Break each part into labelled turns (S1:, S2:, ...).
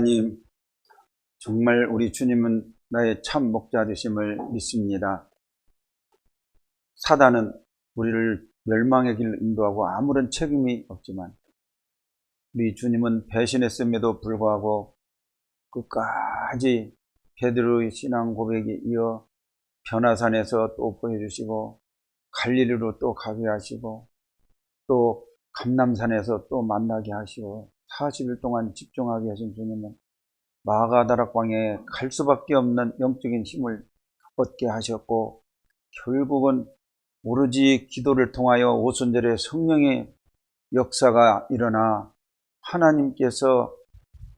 S1: 하나님, 정말 우리 주님은 나의 참 목자 되심을 믿습니다. 사단은 우리를 멸망의 길로 인도하고 아무런 책임이 없지만 우리 주님은 배신했음에도 불구하고 끝까지 베드로의 신앙 고백에 이어 변화산에서 또 보여주시고 갈릴리로 또 가게 하시고 또 감람산에서 또 만나게 하시고 40일 동안 집중하게 하신 주님은 마가다락 광야에 갈 수밖에 없는 영적인 힘을 얻게 하셨고 결국은 오로지 기도를 통하여 오순절에 성령의 역사가 일어나 하나님께서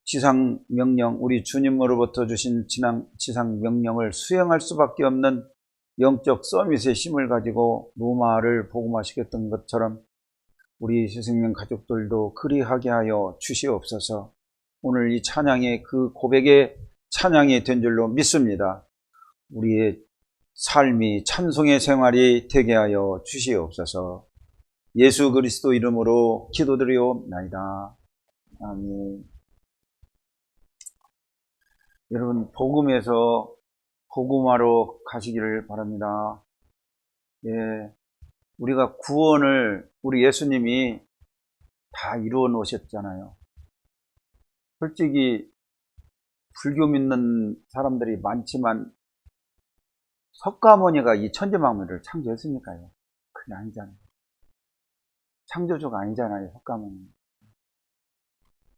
S1: 지상명령, 우리 주님으로부터 주신 지상명령을 수행할 수밖에 없는 영적 서밋의 힘을 가지고 로마를 복음화시켰던 것처럼 우리 새생명 가족들도 그리하게 하여 주시옵소서. 오늘 이 찬양의 그 고백의 찬양이 된 줄로 믿습니다. 우리의 삶이 찬송의 생활이 되게 하여 주시옵소서. 예수 그리스도 이름으로 기도드리옵나이다. 아멘. 여러분, 복음에서 복음화로 가시기를 바랍니다. 예, 우리가 구원을 우리 예수님이 다 이루어 놓으셨잖아요. 솔직히 불교 믿는 사람들이 많지만 석가모니가 이 천지만물을 창조했습니까요? 그게 아니잖아요. 창조주가 아니잖아요, 석가모니.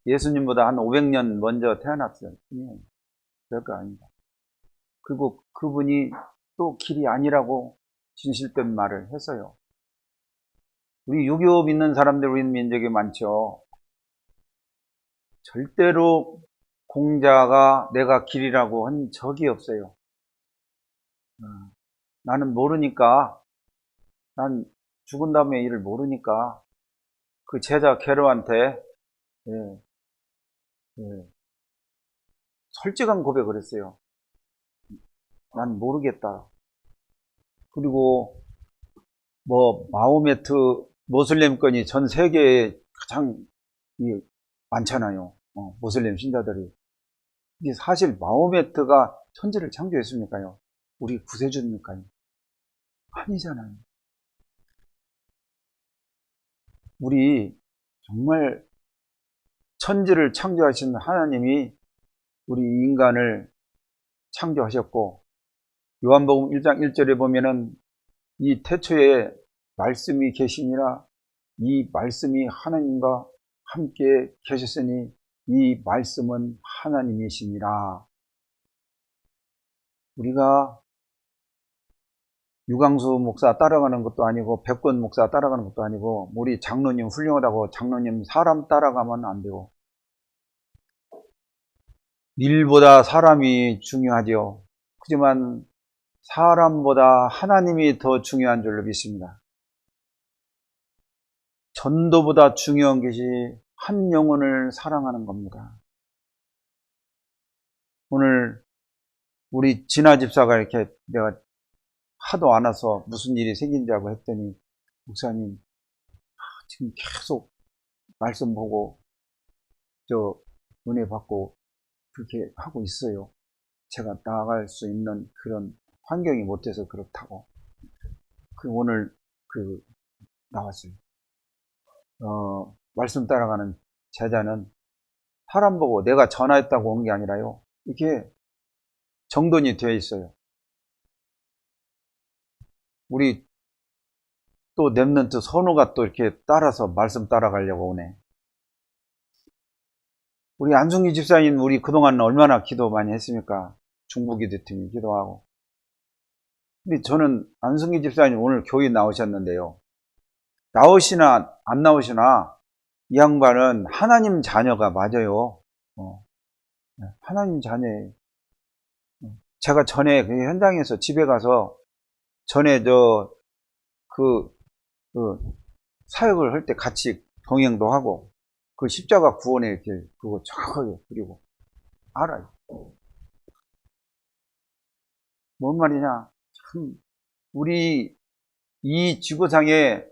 S1: 예수님보다 한 500년 먼저 태어났어요. 별거 아닙니다. 그리고 그분이 또 길이 아니라고 진실된 말을 했어요. 우리 유교 믿는 사람들, 우리 민족이 많죠. 절대로 공자가 내가 길이라고 한 적이 없어요. 나는 모르니까, 난 죽은 다음에 일을 모르니까 그 제자 게르한테 솔직한 고백을 했어요. 난 모르겠다. 그리고 마호메트 모슬렘권이 전 세계에 가장 많잖아요. 모슬렘 신자들이. 이게 사실 마호메트가 천지를 창조했습니까요? 우리 구세주입니까요? 아니잖아요. 우리 정말 천지를 창조하신 하나님이 우리 인간을 창조하셨고, 요한복음 1장 1절에 보면은 이 태초에 말씀이 계시니라, 이 말씀이 하나님과 함께 계셨으니 이 말씀은 하나님이시니라. 우리가 유광수 목사 따라가는 것도 아니고 백권 목사 따라가는 것도 아니고 우리 장로님 훌륭하다고 장로님 사람 따라가면 안 되고, 일보다 사람이 중요하죠. 하지만 사람보다 하나님이 더 중요한 줄로 믿습니다. 전도보다 중요한 것이 한 영혼을 사랑하는 겁니다. 오늘 우리 진아 집사가 이렇게 내가 하도 안 와서 무슨 일이 생긴다고 했더니, 목사님 지금 계속 말씀 보고 은혜 받고 그렇게 하고 있어요. 제가 나아갈 수 있는 그런 환경이 못 돼서 그렇다고. 오늘 나왔어요. 말씀 따라가는 제자는 사람 보고 내가 전화했다고 온 게 아니라요, 이게 정돈이 되어 있어요. 우리 또 랩런트 선우가 또 이렇게 따라서 말씀 따라가려고 오네. 우리 안승기 집사님, 우리 그동안 얼마나 기도 많이 했습니까? 중부기도팀이 기도하고. 근데 저는 안승기 집사님 오늘 교회 나오셨는데요, 나오시나 안 나오시나 이 양반은 하나님 자녀가 맞아요. 하나님 자녀예요. 제가 전에 그 현장에서 집에 가서 전에 사역을 할 때 같이 동행도 하고, 그 십자가 구원의 길, 그거 정확하게 그리고 알아요. 뭔 말이냐? 참, 우리 이 지구상에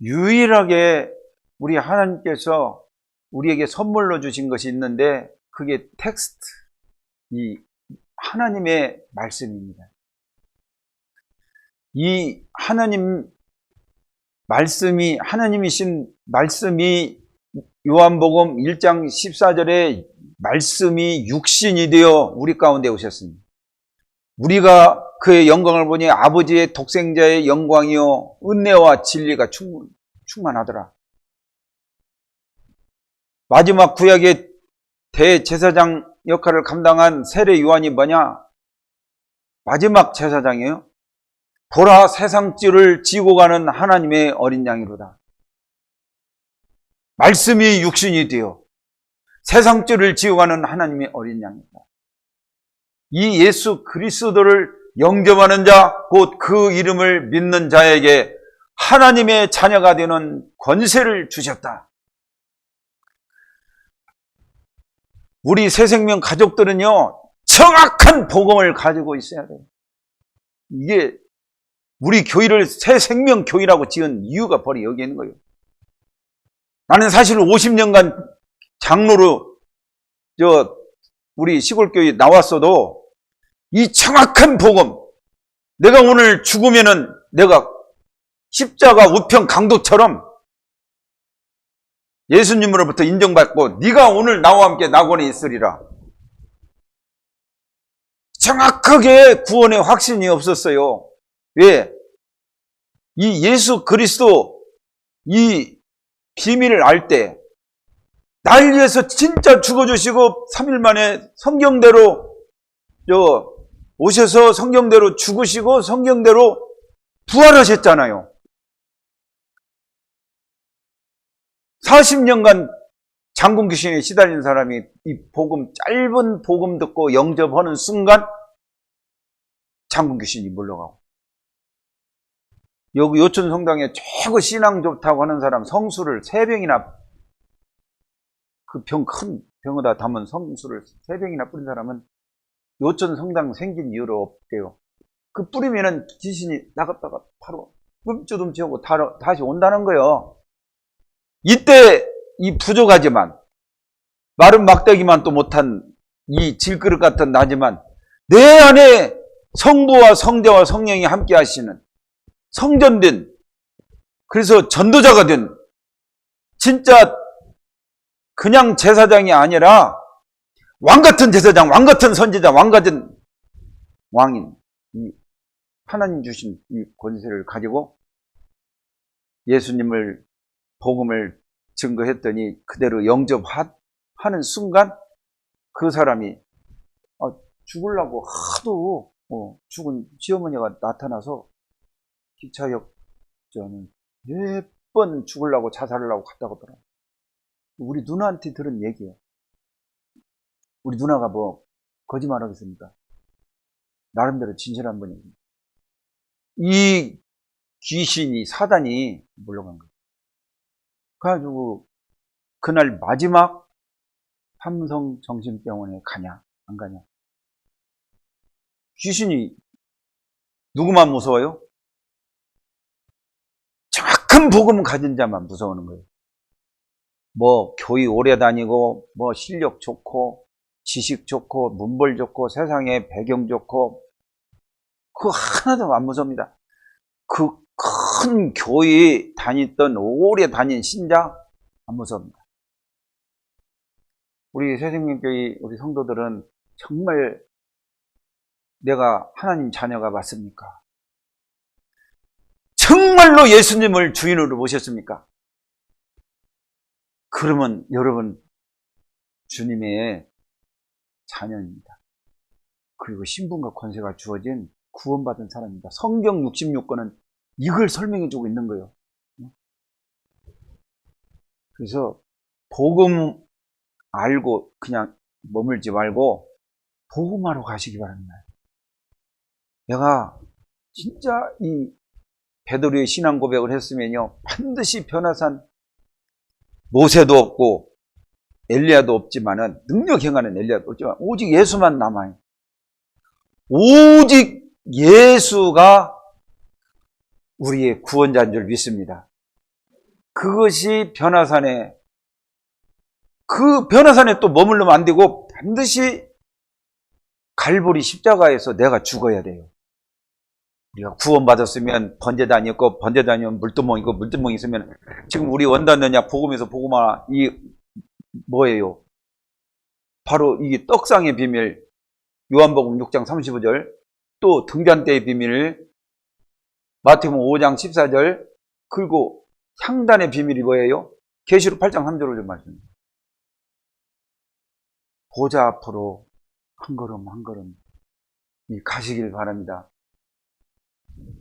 S1: 유일하게 우리 하나님께서 우리에게 선물로 주신 것이 있는데 그게 텍스트, 이 하나님의 말씀입니다. 이 하나님이신 말씀이 요한복음 1장 14절에 말씀이 육신이 되어 우리 가운데 오셨습니다. 우리가 그의 영광을 보니 아버지의 독생자의 영광이요 은혜와 진리가 충만하더라. 마지막 구약의 대제사장 역할을 감당한 세례 요한이 뭐냐? 마지막 제사장이에요. 보라, 세상죄를 지고 가는 하나님의 어린 양이로다. 말씀이 육신이 되어 세상죄를 지고 가는 하나님의 어린 양이다. 이 예수 그리스도를 영접하는 자, 곧 그 이름을 믿는 자에게 하나님의 자녀가 되는 권세를 주셨다. 우리 새생명 가족들은요, 정확한 복음을 가지고 있어야 돼요. 이게 우리 교회를 새생명교회라고 지은 이유가 바로 여기 있는 거예요. 나는 사실 50년간 장로로 우리 시골교회 나왔어도 이 정확한 복음, 내가 오늘 죽으면은 내가 십자가 우편 강도처럼 예수님으로부터 인정받고 네가 오늘 나와 함께 낙원에 있으리라. 정확하게 구원의 확신이 없었어요. 왜? 이 예수 그리스도 이 비밀을 알 때 날 위해서 진짜 죽어주시고 3일 만에 성경대로 오셔서 성경대로 죽으시고 성경대로 부활하셨잖아요. 40년간 장군 귀신에 시달린 사람이 이 짧은 복음 듣고 영접하는 순간 장군 귀신이 물러가고, 여기 요천 성당에 최고 신앙 좋다고 하는 사람 성수를 3병이나, 그 큰 병에다 담은 성수를 3병이나 뿌린 사람은 요천 성당 생긴 이유로 없대요. 그 뿌리면은 귀신이 나갔다가 바로 끔쭈듬치하고 다시 온다는 거예요. 이때 이 부족하지만 마른 막대기만 또 못한 이 질그릇 같은 나지만 내 안에 성부와 성자와 성령이 함께 하시는 성전된, 그래서 전도자가 된 진짜 그냥 제사장이 아니라 왕같은 제사장, 왕같은 선지자, 왕같은 왕인, 이 하나님 주신 이 권세를 가지고 예수님을 복음을 증거했더니 그대로 영접하는 순간 그 사람이 죽으려고 하도 죽은 시어머니가 나타나서 기차역전은 몇 번 죽으려고 자살하려고 갔다 오더라고요. 우리 누나한테 들은 얘기예요. 우리 누나가 뭐 거짓말하겠습니까? 나름대로 진실한 분입니다. 이 귀신이, 사단이 물러간 거예요. 그래가지고 그날 마지막 삼성정신병원에 가냐 안 가냐. 귀신이 누구만 무서워요? 정확한 복음 가진 자만 무서워하는 거예요. 뭐 교회 오래 다니고 뭐 실력 좋고 지식 좋고 문벌 좋고 세상에 배경 좋고 그거 하나도 안 무섭니다. 그 큰 교회 다녔던 오래 다닌 신자 안 무섭니다. 우리 새생명교회 우리 성도들은 정말 내가 하나님 자녀가 맞습니까? 정말로 예수님을 주인으로 모셨습니까? 그러면 여러분 주님의 자녀입니다. 그리고 신분과 권세가 주어진 구원받은 사람입니다. 성경 66권은 이걸 설명해주고 있는 거예요. 그래서 복음 알고 그냥 머물지 말고 복음하러 가시기 바랍니다. 내가 진짜 이 베드로의 신앙 고백을 했으면요, 반드시 변화산 모세도 없고 엘리야도 없지만은, 능력 행하는 엘리야도 없지만 오직 예수만 남아요. 오직 예수가 우리의 구원자인 줄 믿습니다. 그것이 변화산의 그 변화산에 또 머물러면 안 되고 반드시 갈보리 십자가에서 내가 죽어야 돼요. 우리가 구원받았으면 번제단이 있고 번제단이면 물두멍이고 물두멍이 있으면 지금 우리 원단느냐 복음에서 복음화 이 뭐예요? 바로 이게 떡상의 비밀 요한복음 6장 35절 또 등잔대의 비밀 마태복음 5장 14절 그리고 향단의 비밀이 뭐예요? 계시록 8장 3절로 좀 말씀해주세요. 보좌 앞으로 한 걸음 한 걸음 가시길 바랍니다.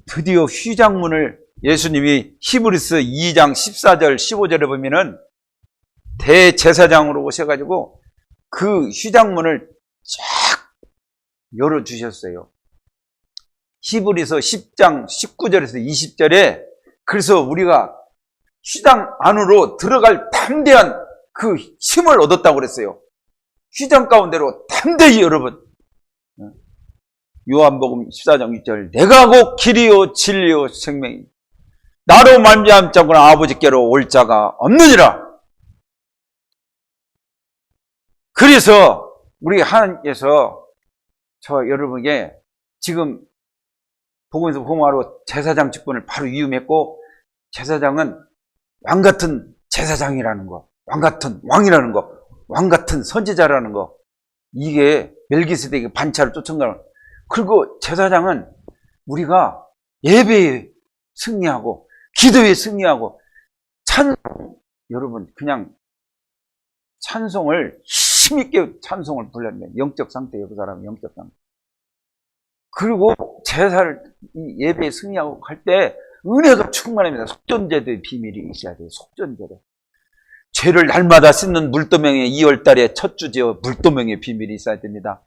S1: 드디어 휘장문을 예수님이 히브리서 2장 14절 15절에 보면은 대제사장으로 오셔가지고 그 휘장문을 쫙 열어주셨어요. 히브리서 10장 19절에서 20절에 그래서 우리가 휘장 안으로 들어갈 담대한 그 힘을 얻었다고 그랬어요. 휘장 가운데로 담대히 여러분 요한복음 14장 6절 내가 곧 길이요 진리요 생명이 나로 말미암 자고는 아버지께로 올 자가 없느니라. 그래서 우리 하나님께서 저 여러분에게 지금 복음에서 복음화로 제사장 직분을 바로 위임했고 제사장은 왕같은 제사장이라는 거, 왕같은 왕이라는 거, 왕같은 선지자라는 거 이게 멜기세덱의 반차를 쫓아가는 그리고 제사장은 우리가 예배에 승리하고 기도에 승리하고 여러분 그냥 찬송을 힘있게 찬송을 불렀네. 영적 상태예요. 그 사람은 영적 상태. 그리고 제사를 예배에 승리하고 갈 때 은혜가 충만합니다. 속전제도의 비밀이 있어야 돼요. 속전제도. 죄를 날마다 씻는 물도명의 2월달에 첫 주제어 물도명의 비밀이 있어야 됩니다.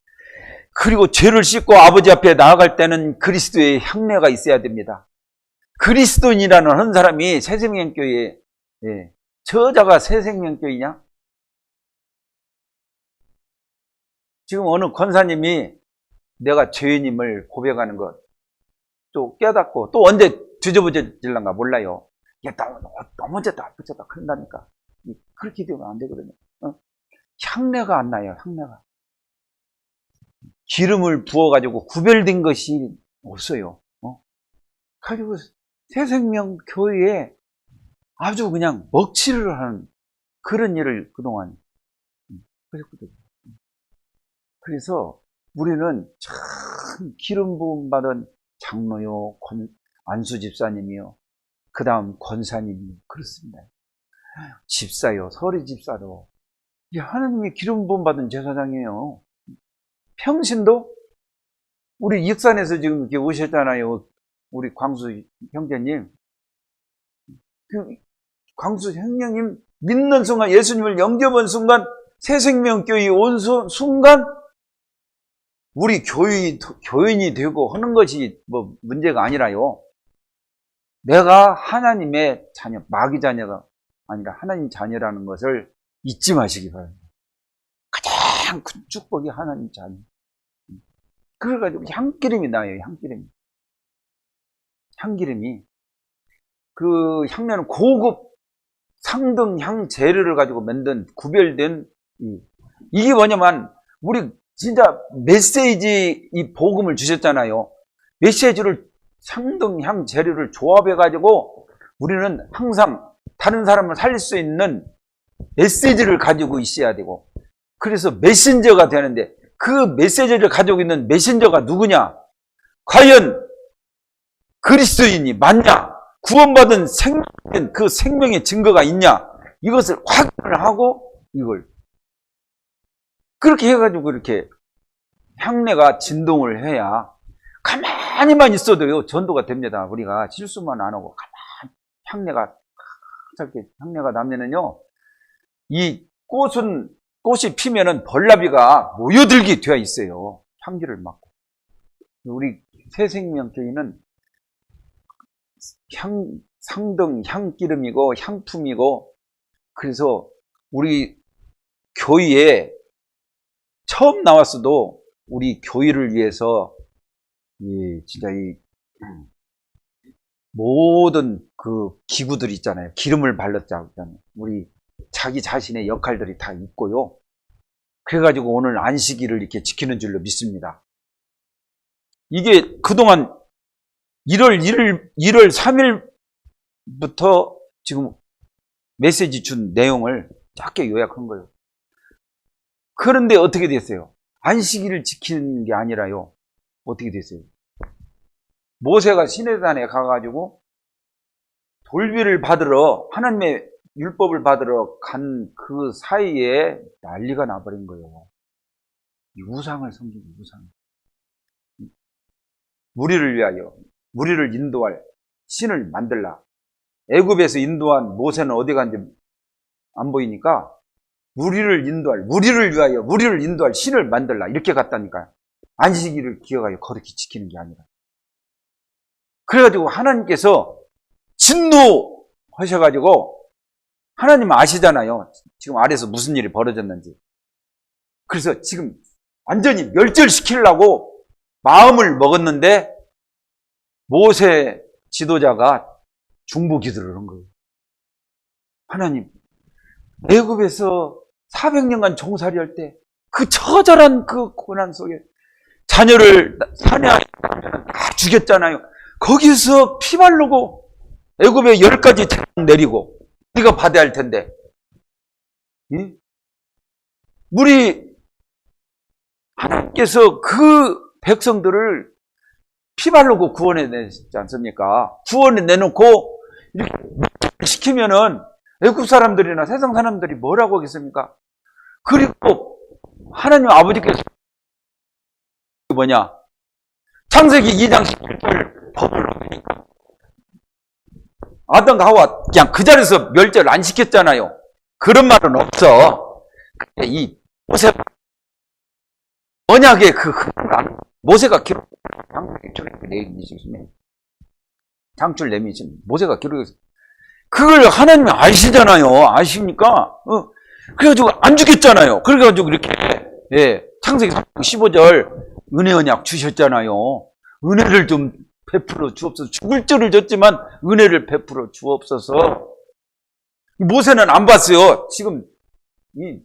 S1: 그리고 죄를 씻고 아버지 앞에 나아갈 때는 그리스도의 향례가 있어야 됩니다. 그리스도인이라는 한 사람이 새생명교회에 저자가 새생명교회냐? 지금 어느 권사님이 내가 죄인임을 고백하는 것 또 깨닫고 또 언제 뒤집어질란가 몰라요. 야, 넘어졌다 붙였다 그런다니까. 그렇게 되면 안 되거든요. 향내가 안 나요. 향내가. 기름을 부어가지고 구별된 것이 없어요. 가지고 새생명 교회에 아주 그냥 먹칠을 하는 그런 일을 그동안 하셨거든요. 그래서 우리는 참 기름 부음 받은 장로요, 안수 집사님이요, 그 다음 권사님이요, 그렇습니다. 집사요, 서리 집사도 하나님이 기름 부음 받은 제사장이에요. 평신도 우리 익산에서 지금 이렇게 오셨잖아요. 우리 광수 형제님. 그 광수 형제님 믿는 순간 예수님을 영접한 순간 새생명교회 온 순간 우리 교인이 되고 하는 것이 뭐 문제가 아니라요. 내가 하나님의 자녀, 마귀 자녀가 아니라 하나님 자녀라는 것을 잊지 마시기 바랍니다. 가장 큰 축복이 하나님 자녀. 그래가지고 향기름이 나요. 향기름이 그 향내는 고급 상등 향 재료를 가지고 만든 구별된 이게 뭐냐면 우리 진짜 메시지 이 복음을 주셨잖아요. 메시지를 상등 향 재료를 조합해 가지고 우리는 항상 다른 사람을 살릴 수 있는 메시지를 가지고 있어야 되고 그래서 메신저가 되는데 그 메시지를 가지고 있는 메신저가 누구냐? 과연 그리스도인이 맞냐? 구원받은 그 생명의 증거가 있냐? 이것을 확인을 하고 이걸 그렇게 해가지고 이렇게 향내가 진동을 해야 가만히만 있어도요 전도가 됩니다. 우리가 실수만 안 하고 가만히 향내가 나면은요 이 꽃이 피면은 벌나비가 모여들게 되어 있어요. 향기를 맡고. 우리 새생명교회는 상등 향기름이고 향품이고 그래서 우리 교회에 처음 나왔어도 우리 교회를 위해서 진짜 모든 그 기구들 있잖아요. 기름을 발랐잖아요. 우리 자기 자신의 역할들이 다 있고요. 그래가지고 오늘 안식일을 이렇게 지키는 줄로 믿습니다. 이게 그동안 1월 3일부터 지금 메시지 준 내용을 짧게 요약한 거예요. 그런데 어떻게 됐어요? 안식일을 지키는 게 아니라요. 어떻게 됐어요? 모세가 시내산에 가가지고 돌비를 받으러, 하나님의 율법을 받으러 간 그 사이에 난리가 나버린 거예요. 이 우상을 섬기는 우상. 우리를 위하여, 우리를 인도할 신을 만들라. 애굽에서 인도한 모세는 어디 간지 안 보이니까 우리를 위하여 우리를 인도할 신을 만들라. 이렇게 갔다니까요. 안식일을 기억하여 거룩히 지키는 게 아니라. 그래가지고 하나님께서 진노하셔가지고, 하나님 아시잖아요. 지금 아래에서 무슨 일이 벌어졌는지. 그래서 지금 완전히 멸절시키려고 마음을 먹었는데 모세 지도자가 중보기도를 한 거예요. 하나님, 애굽에서 400년간 종살이할 때 그 처절한 그 고난 속에 자녀를 사내아이 다 죽였잖아요. 거기서 피 바르고 애굽에 10가지 재앙 내리고 우리가 받아야 할 텐데, 응? 우리 하나님께서 그 백성들을 피 바르고 구원해 내지 않습니까? 구원해 내놓고 이렇게 시키면은 애굽 사람들이나 세상 사람들이 뭐라고 하겠습니까? 그리고 하나님 아버지께서 뭐냐? 창세기 2장 11절 법을 어기니까 아담과 하와 그냥 그 자리에서 멸절 안 시켰잖아요. 그런 말은 없어. 근데 이 모세 언약의 그 모세가 기록 장출 내미신 모세가 기록해서 그걸 하나님이 아시잖아요. 아시니까 그래가지고 안 죽였잖아요. 그래가지고 이렇게 창세기 15절 은혜 언약 주셨잖아요. 은혜를 좀 베풀어 주옵소서. 죽을 줄을 줬지만 은혜를 베풀어 주옵소서. 모세는 안 봤어요. 지금 이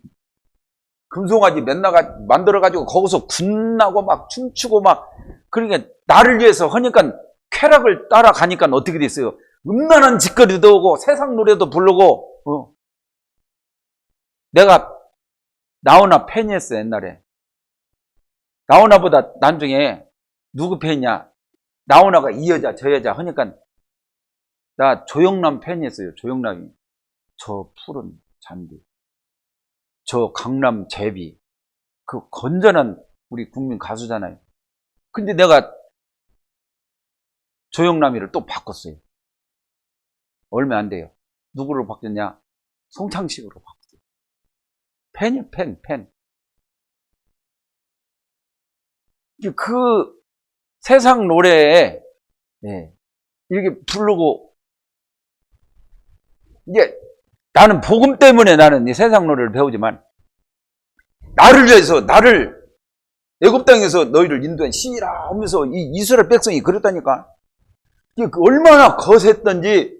S1: 금송아지 맨날 만들어가지고 거기서 군나고 막 춤추고 막, 그러니까 나를 위해서 하니까 쾌락을 따라가니까 어떻게 됐어요? 음란한 짓거리도 오고 세상 노래도 부르고. 내가 나훈아 팬이었어. 옛날에 나훈아보다 나중에 누구 팬이냐, 나훈아가 이 여자 저 여자 하니까 나 조영남 팬이었어요. 조영남이 저 푸른 잔디, 저 강남 제비, 그 건전한 우리 국민 가수잖아요. 근데 내가 조영남이를 또 바꿨어요. 얼마 안 돼요. 누구로 바뀌었냐? 송창식으로 바꿨어요. 팬이요, 팬. 그 세상 노래에 이렇게 부르고, 이게 나는 복음 때문에 나는 이 세상 노래를 배우지만, 나를 위해서 나를 애굽 땅에서 너희를 인도한 신이라 하면서 이 이스라엘 백성이 그랬다니까. 이게 얼마나 거셌던지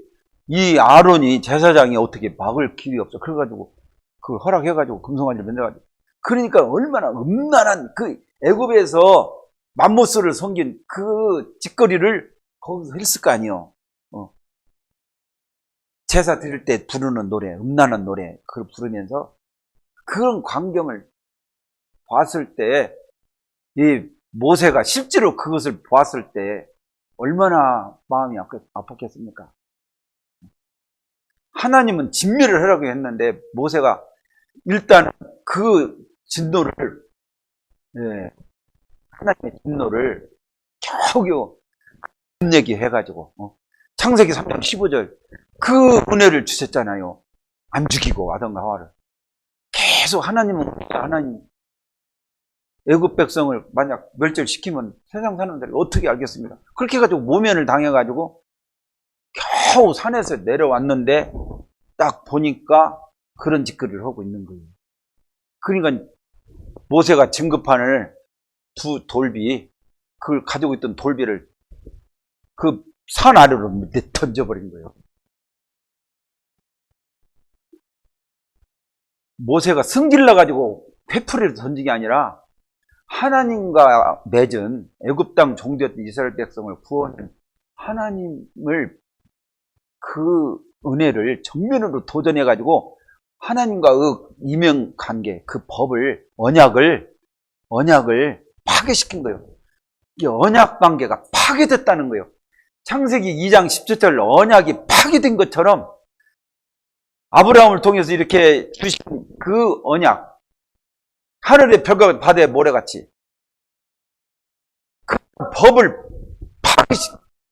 S1: 이 아론이 제사장이 어떻게 막을 길이 없어. 그래가지고 그 허락해가지고 금송아지를 만들어가지고, 그러니까 얼마나 음란한 그 애굽에서 맘모스를 섬긴 그 짓거리를 거기서 했을 거 아니에요. 제사 드릴 때 부르는 노래, 음란한 노래, 그걸 부르면서 그런 광경을 봤을 때, 이 모세가 실제로 그것을 보았을 때 얼마나 마음이 아팠겠습니까? 하나님은 진멸을 하라고 했는데 모세가 일단 그 진노를, 하나님의 진노를 겨우겨우 얘기해가지고 창세기 3장 15절 그 은혜를 주셨잖아요. 안 죽이고 아담과 하와를. 계속 하나님은 하나님, 애굽 백성을 만약 멸절시키면 세상 사람들이 어떻게 알겠습니까? 그렇게 해가지고 모면을 당해가지고 겨우 산에서 내려왔는데 딱 보니까 그런 짓거리를 하고 있는 거예요. 그러니까 모세가 증거판을 두 돌비, 그걸 가지고 있던 돌비를 그 산 아래로 던져버린 거예요. 모세가 승질나가지고 회초리를 던진 게 아니라 하나님과 맺은 애굽 땅 종되었던 이스라엘 백성을 구원한 하나님을 그 은혜를 정면으로 도전해가지고 하나님과 그 이명관계, 그 법을, 언약을 파괴시킨 거예요. 이게 언약관계가 파괴됐다는 거예요. 창세기 2장 17절 언약이 파괴된 것처럼 아브라함을 통해서 이렇게 주신 그 언약, 하늘의 별과 바다의 모래같이 그 법을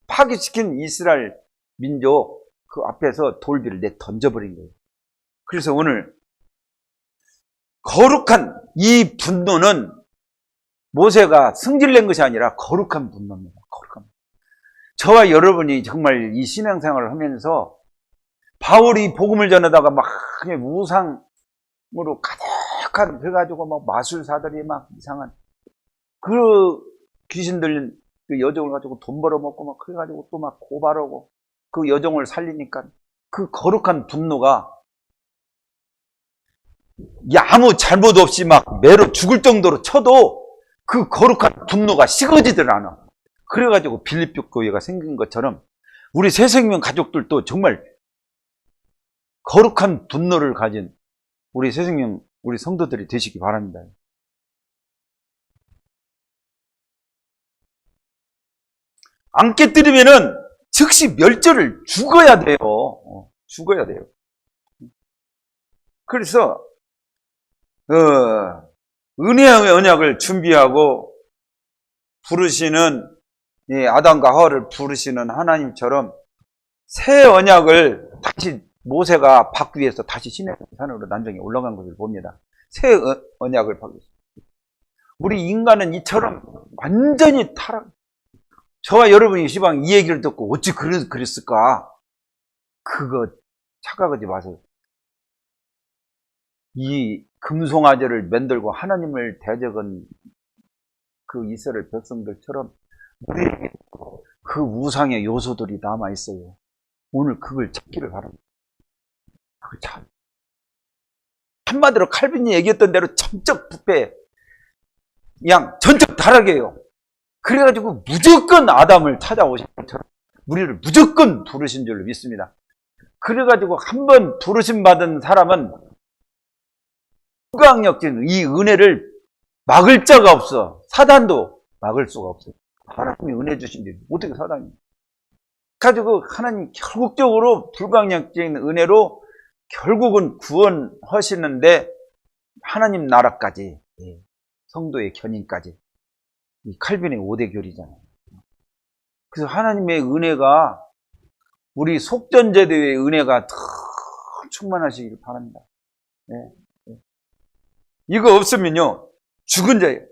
S1: 파괴시킨 이스라엘 민족 그 앞에서 돌비를 내 던져버린 거예요. 그래서 오늘 거룩한 이 분노는 모세가 승질낸 것이 아니라 거룩한 분노입니다. 거룩한. 저와 여러분이 정말 이 신앙생활을 하면서 바울이 복음을 전하다가 막 우상으로 가득한 그래가지고 막 마술사들이 막 이상한 그 귀신 들린 그 여종을 가지고 돈 벌어먹고 막 그래가지고 또 막 고발하고 그 여종을 살리니까 그 거룩한 분노가 아무 잘못 없이 막 매로 죽을 정도로 쳐도 그 거룩한 분노가 식어지질 않아. 그래가지고 빌립보 교회가 생긴 것처럼 우리 새생명 가족들도 정말 거룩한 분노를 가진 우리 새생명, 우리 성도들이 되시기 바랍니다. 안 깨뜨리면은 즉시 멸절을 죽어야 돼요. 죽어야 돼요. 그래서 은혜의 언약을 준비하고 부르시는 아담과 하와를 부르시는 하나님처럼 새 언약을 다시 모세가 받기 위해서 다시 시내 산으로 난정에 올라간 것을 봅니다. 새 언약을 받기 위해서. 우리 인간은 이처럼 완전히 타락. 저와 여러분이 시방 이 얘기를 듣고 어찌 그랬을까? 그거 착각하지 마세요. 이 금송아지를 만들고 하나님을 대적한 그 이스라엘 백성들처럼 우리에게 그 우상의 요소들이 남아 있어요. 오늘 그걸 찾기를 바랍니다. 그걸 찾. 한마디로 칼빈이 얘기했던 대로 전적 부패, 그냥 전적 타락이에요. 그래가지고 무조건 아담을 찾아오신 것처럼 우리를 무조건 부르신 줄로 믿습니다. 그래가지고 한번 부르심 받은 사람은 불가항력진 이 은혜를 막을 자가 없어. 사단도 막을 수가 없어요. 하나님이 은혜 주신데 어떻게 사단이? 가지고 하나님 결국적으로 불가항력적인 은혜로 결국은 구원하시는데 하나님 나라까지, 성도의 견인까지. 이 칼빈의 5대 교리잖아요. 그래서 하나님의 은혜가 우리 속전제도의 은혜가 더 충만하시길 바랍니다. 이거 없으면요 죽은 자예요.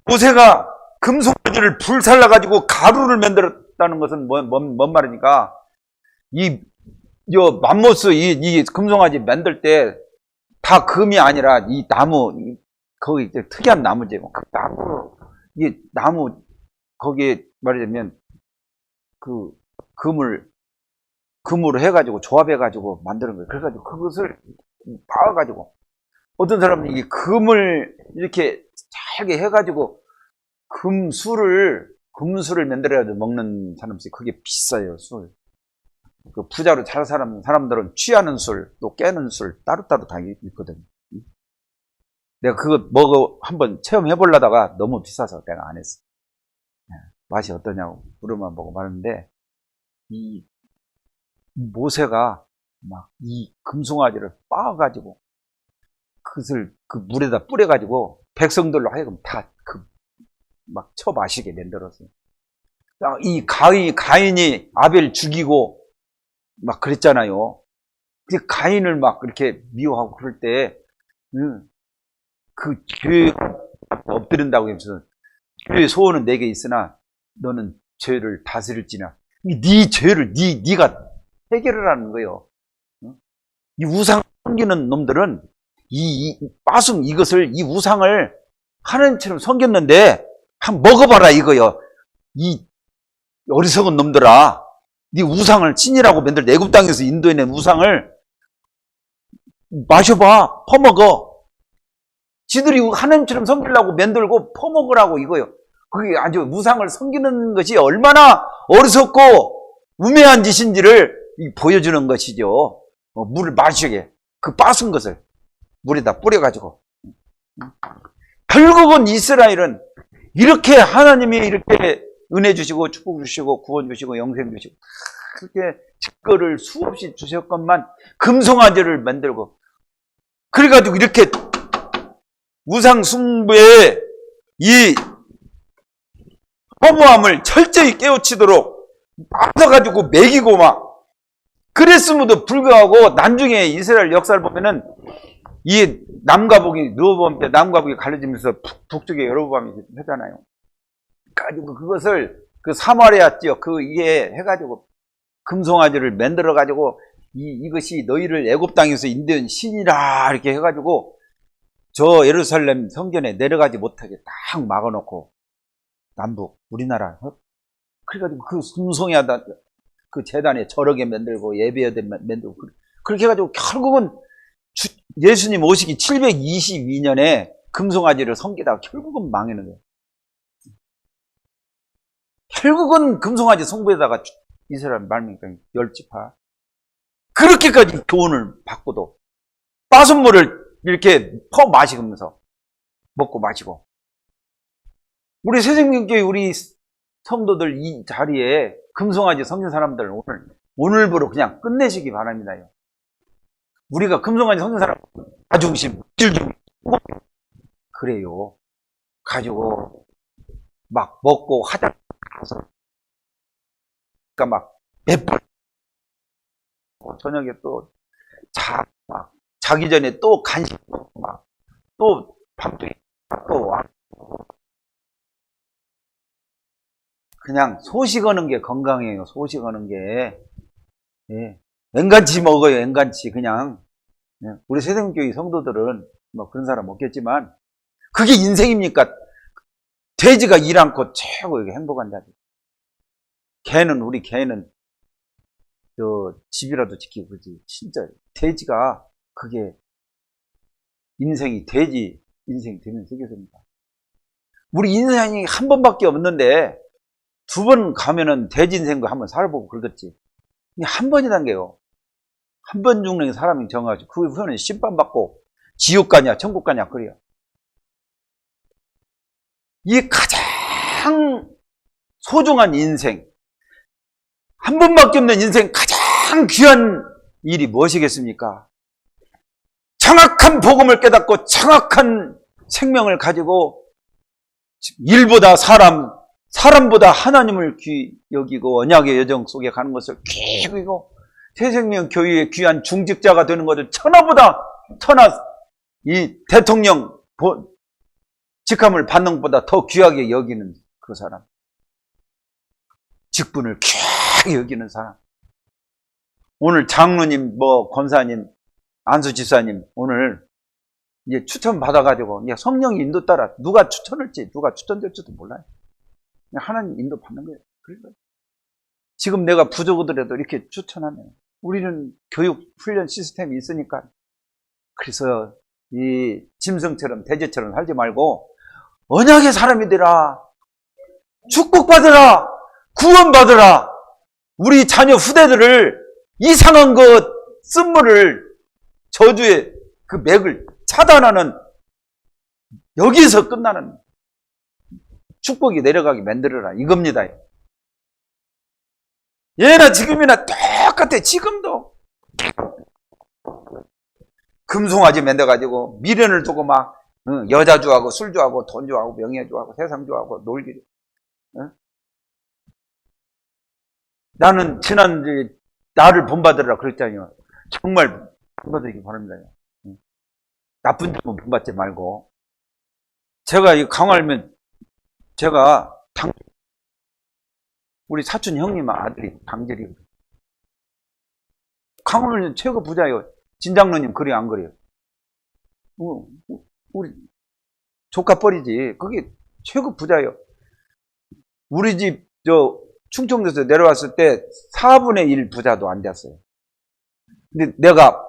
S1: 모세가 금송아지를 불살라가지고 가루를 만들었다는 것은 뭔 말이니까 맘모스 이 금송아지 만들 때 다 금이 아니라 이 나무 거기 특이한 나무지 그 나무 이 나무 거기에 말하자면 그 금으로 해가지고 조합해가지고 만드는 거예요. 그래가지고 그것을 빻아가지고 어떤 사람은 이 금을 이렇게 잘게 해가지고 금술을 만들어가지고 먹는 사람들이 그게 비싸요. 술. 그 부자로 잘 사는 사람들은 취하는 술, 또 깨는 술 따로따로 다 있거든요. 내가 그거 한번 체험해 보려다가 너무 비싸서 내가 안 했어. 맛이 어떠냐고 물어만 보고 말했는데 이 모세가 막 이 금송아지를 빻아가지고 그것을 그 물에다 뿌려가지고 백성들로 하여금 다 막 쳐마시게 만들었어요. 이 가인이 아벨 죽이고 막 그랬잖아요. 그 가인을 막 이렇게 미워하고 그럴 때 그 죄 엎드린다고 하면서 죄의 소원은 내게 있으나 너는 죄를 다스릴지나 네 죄를 네가 해결을 하는 거예요. 이 우상 섬기는 놈들은 빠숭 이것을 이 우상을 하나님처럼 섬겼는데 한번 먹어봐라 이거요. 이 어리석은 놈들아, 네 우상을 신이라고 만들 애굽 땅에서 인도해낸 우상을 마셔봐. 퍼먹어. 지들이 하나님처럼 섬기려고 만들고 퍼먹으라고 이거요. 그게 아주 우상을 섬기는 것이 얼마나 어리석고 우매한 짓인지를 보여주는 것이죠. 물을 마시게 그 빠순 것을 물에다 뿌려가지고. 결국은 이스라엘은 이렇게 하나님이 이렇게 은혜 주시고 축복 주시고 구원 주시고 영생 주시고 그렇게 직거를 수없이 주셨건만 금송아지를 만들고 그래가지고 이렇게 우상 숭배의 이 허무함을 철저히 깨우치도록 빠져가지고 먹이고 막 그랬음에도 불구하고 나중에 이스라엘 역사를 보면은 이 남과 북이 르호보암 때 남과 북이 갈라지면서 북쪽에 여로보암이 하잖아요. 가지고 그것을 그 사마리아 지역 그 이게 해가지고 금송아지를 만들어 가지고 이것이 너희를 애굽 땅에서 인도한 신이라 이렇게 해가지고 저 예루살렘 성전에 내려가지 못하게 딱 막아놓고 남북 우리나라 그래가지고 그 금송아지 그 제단에 저렇게 만들고 예배여대 만들고 그렇게 해가지고 결국은 예수님 오시기 722년에 금송아지를 섬기다가 결국은 망하는 거예요. 결국은 금송아지 숭배에다가 이스라엘 말미니까 10지파 그렇게까지 교훈을 받고도 빠순물을 이렇게 퍼 마시면서 먹고 마시고 우리 새생명교회 우리 성도들 이 자리에 금송아지 섬긴 사람들 오늘부로 그냥 끝내시기 바랍니다. 우리가 금송아지 섬긴 사람 자중심 질중 그래요. 가지고 막 먹고 하다 그러니까 막 배불 저녁에 또 자기 전에 또 간식 먹고 막 또 밥도 또 와 그냥 소식하는 게 건강해요. 소식하는 게 예. 앵간치 먹어요. 앵간치 그냥 예. 우리 새생교회 성도들은 뭐 그런 사람 없겠지만 그게 인생입니까? 돼지가 일 않고 최고 행복한 자리. 우리 개는 저 집이라도 지키고 그러지. 진짜 돼지가 그게 인생이 돼지 인생이 되면 되겠습니다. 우리 인생이 한 번밖에 없는데 2번 가면은 돼지 인생도 한번 살아보고 그러겠지. 한 번이란 게요. 한 번 죽는 사람이 정하지. 그 후에는 심판받고 지옥 가냐 천국 가냐 그래요. 이게 가장 소중한 인생, 한 번밖에 없는 인생 가장 귀한 일이 무엇이겠습니까? 정확한 복음을 깨닫고 정확한 생명을 가지고 일보다 사람보다 하나님을 귀히 여기고 언약의 여정 속에 가는 것을 귀히 여기고 새생명 교회의 귀한 중직자가 되는 것을 천하 이 대통령 직함을 받는 것보다 더 귀하게 여기는 그 사람, 직분을 귀하게 여기는 사람. 오늘 장로님, 권사님, 안수집사님 오늘 이제 추천 받아가지고 이제 성령의 인도 따라 누가 추천할지 누가 추천될지도 몰라요. 그냥 하나님 인도 받는 거예요. 그러니까 지금 내가 부족하더라도 이렇게 추천하면 우리는 교육 훈련 시스템이 있으니까 그래서 이 짐승처럼 돼지처럼 살지 말고 언약의 사람이 되라. 축복받으라. 구원받으라. 우리 자녀 후대들을 이상한 것 쓴물을 저주의 그 맥을 차단하는 여기서 끝나는 축복이 내려가게 만들어라 이겁니다. 예나 지금이나 똑같아. 지금도 금송아지 만들어가지고 미련을 두고 막 여자 좋아하고 술 좋아하고 돈 좋아하고 명예 좋아하고 세상 좋아하고 놀기를. 나는 지난 나를 본받으라 그랬잖아요. 정말 본받으기 바랍니다. 나쁜 점은 본받지 말고. 제가 이 강화하면 제가 우리 사촌 형님 아들이 당절이 강화하면 최고 부자예요. 진장로님 그래요 안 그래요? 우리 조카뻘이지. 그게 최고 부자예요. 우리 집 충청도에서 내려왔을 때 4분의 1 부자도 안 됐어요. 근데 내가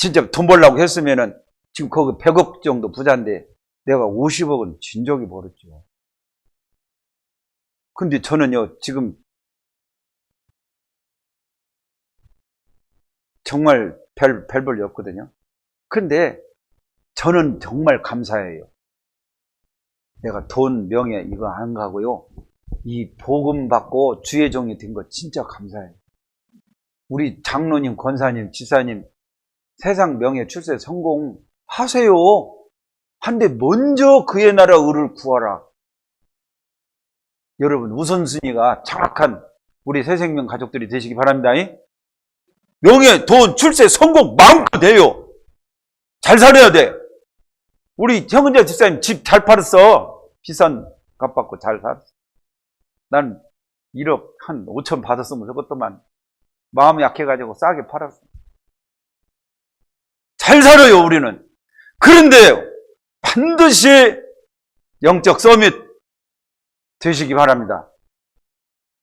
S1: 진짜 돈 벌려고 했으면은 지금 거기 100억 정도 부자인데 내가 50억은 진 적이 벌었죠. 근데 저는요, 지금 정말 별 볼이 없거든요. 근데 저는 정말 감사해요. 내가 돈, 명예 이거 안 가고요. 이 복음 받고 주의 종이 된 거 진짜 감사해요. 우리 장로님, 권사님, 지사님 세상 명예 출세 성공 하세요. 한데 먼저 그의 나라 의를 구하라. 여러분 우선순위가 정확한 우리 새생명 가족들이 되시기 바랍니다. 명예, 돈, 출세, 성공 마음껏 돼요. 잘 살아야 돼. 우리 형은자 집사님 집 잘 팔았어. 비싼 값 받고 잘 살았어. 난 1억 한 5천 받았으면 저것도만 마음이 약해가지고 싸게 팔았어. 잘 살아요 우리는. 그런데 반드시 영적 서밋 되시기 바랍니다.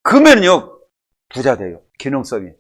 S1: 그러면요 부자 돼요. 기능 서밋.